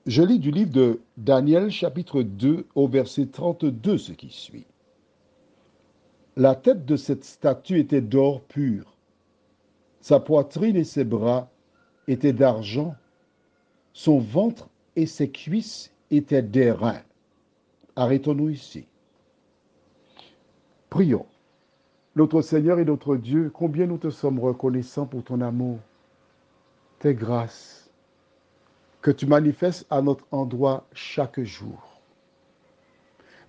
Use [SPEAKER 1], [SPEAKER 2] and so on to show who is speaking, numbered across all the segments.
[SPEAKER 1] Je lis du livre de Daniel chapitre 2 au verset 32 ce qui suit. La tête de cette statue était d'or pur, sa poitrine et ses bras étaient d'argent, son ventre et ses cuisses étaient d'airain. Arrêtons-nous ici. Prions. Notre Seigneur et notre Dieu, combien nous te sommes reconnaissants pour ton amour, tes grâces, que tu manifestes à notre endroit chaque jour.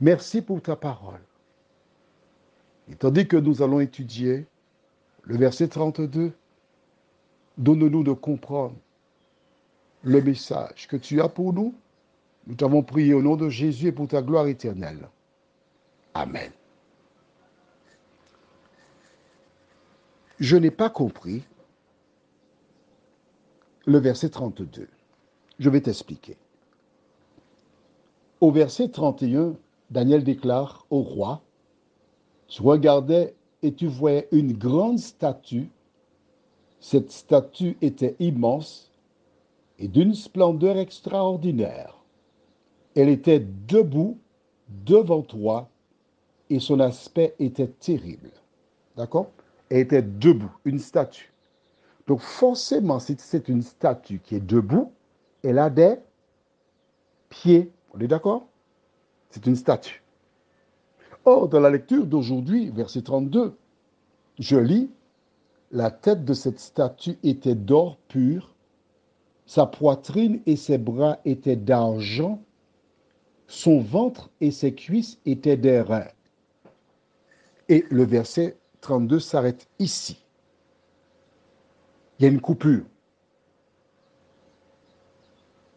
[SPEAKER 1] Merci pour ta parole. Et tandis que nous allons étudier le verset 32, donne-nous de comprendre le message que tu as pour nous. Nous t'avons prié au nom de Jésus et pour ta gloire éternelle. Amen. Je n'ai pas compris le verset 32. Je vais t'expliquer. Au verset 31, Daniel déclare au roi, tu regardais et tu voyais une grande statue. Cette statue était immense et d'une splendeur extraordinaire. Elle était debout devant toi et son aspect était terrible. D'accord? Elle était debout, une statue. Donc forcément, si c'est une statue qui est debout, elle a des pieds. On est d'accord? C'est une statue. Or, dans la lecture d'aujourd'hui, verset 32, je lis, la tête de cette statue était d'or pur, sa poitrine et ses bras étaient d'argent, son ventre et ses cuisses étaient d'airain. Et le verset 32 s'arrête ici. Il y a une coupure.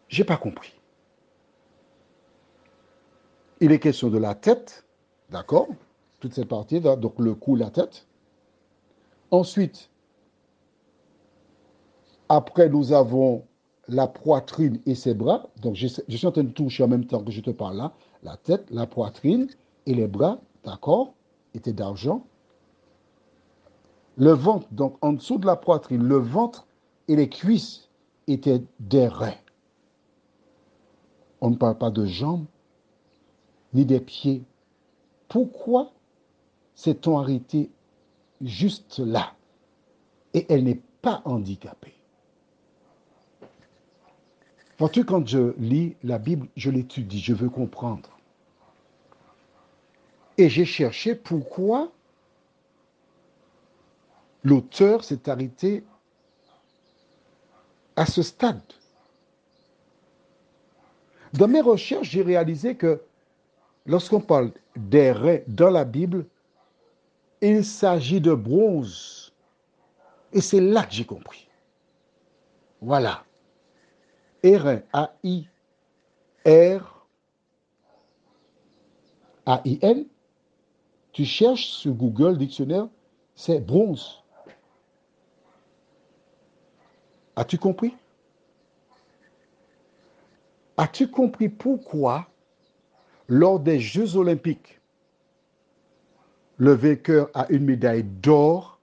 [SPEAKER 1] Je n'ai pas compris. Il est question de la tête, d'accord? Toute cette partie, donc le cou, la tête. Ensuite, après, nous avons la poitrine et ses bras. Donc, je suis en train de toucher en même temps que je te parle là. La tête, la poitrine et les bras, d'accord, étaient d'argent. Le ventre, donc en dessous de la poitrine, le ventre et les cuisses étaient d'airain. On ne parle pas de jambes ni des pieds. Pourquoi s'est-on arrêté juste là et elle n'est pas handicapée? Vois-tu, quand je lis la Bible, je l'étudie, je veux comprendre. Et j'ai cherché pourquoi l'auteur s'est arrêté à ce stade. Dans mes recherches, j'ai réalisé que lorsqu'on parle des reins dans la Bible, il s'agit de bronze. Et c'est là que j'ai compris. Voilà. Airain, A-I-R-A-I-N. Tu cherches sur Google Dictionnaire, c'est bronze. As-tu compris? As-tu compris pourquoi, lors des Jeux olympiques, le vainqueur a une médaille d'or,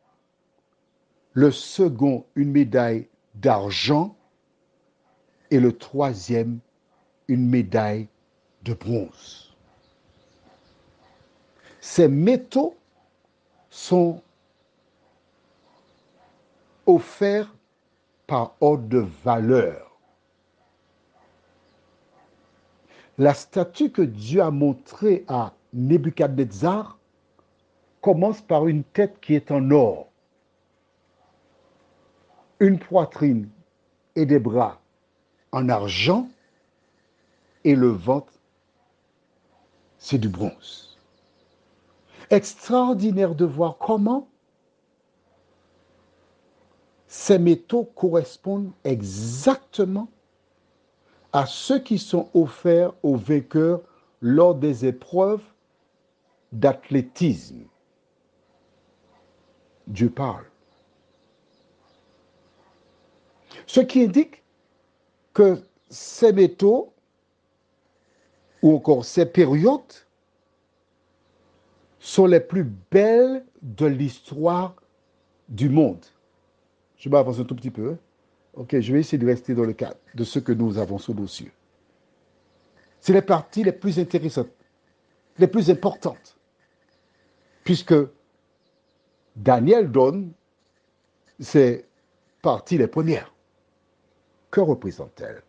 [SPEAKER 1] le second une médaille d'argent et le troisième une médaille de bronze? Ces métaux sont offerts par ordre de valeur. La statue que Dieu a montrée à Nebuchadnezzar commence par une tête qui est en or, une poitrine et des bras en argent, et le ventre, c'est du bronze. Extraordinaire de voir comment ces métaux correspondent exactement à ceux qui sont offerts aux vainqueurs lors des épreuves d'athlétisme. Dieu parle. Ce qui indique que ces métaux, ou encore ces périodes, sont les plus belles de l'histoire du monde. Je vais avancer un tout petit peu. Ok, je vais essayer de rester dans le cadre de ce que nous avons sous nos yeux. C'est les parties les plus intéressantes, les plus importantes, puisque Daniel donne ces parties les premières. Que représente-t-elle?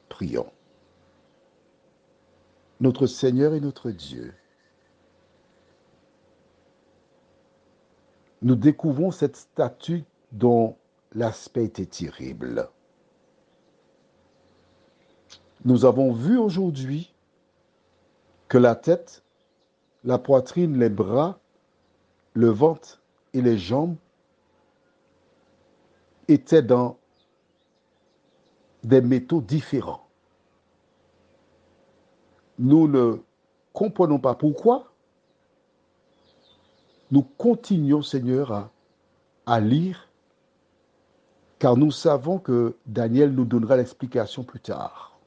[SPEAKER 1] Prions. Notre Seigneur et notre Dieu, nous découvrons cette statue dont l'aspect était terrible. Nous avons vu aujourd'hui que la tête, la poitrine, les bras, le ventre et les jambes étaient dans des métaux différents. Nous ne comprenons pas pourquoi. Nous continuons, Seigneur, à lire, car nous savons que Daniel nous donnera l'explication plus tard.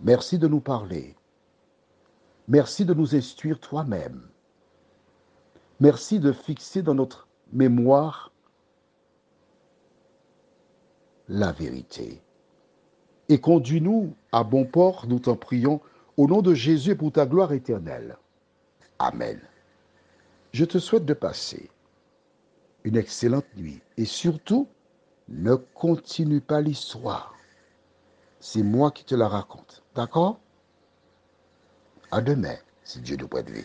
[SPEAKER 1] Merci de nous parler. Merci de nous instruire toi-même. Merci de fixer dans notre mémoire la vérité. Et conduis-nous à bon port, nous t'en prions, au nom de Jésus et pour ta gloire éternelle. Amen. Je te souhaite de passer une excellente nuit et surtout, ne continue pas l'histoire. C'est moi qui te la raconte. D'accord? À demain, si Dieu nous prête vie.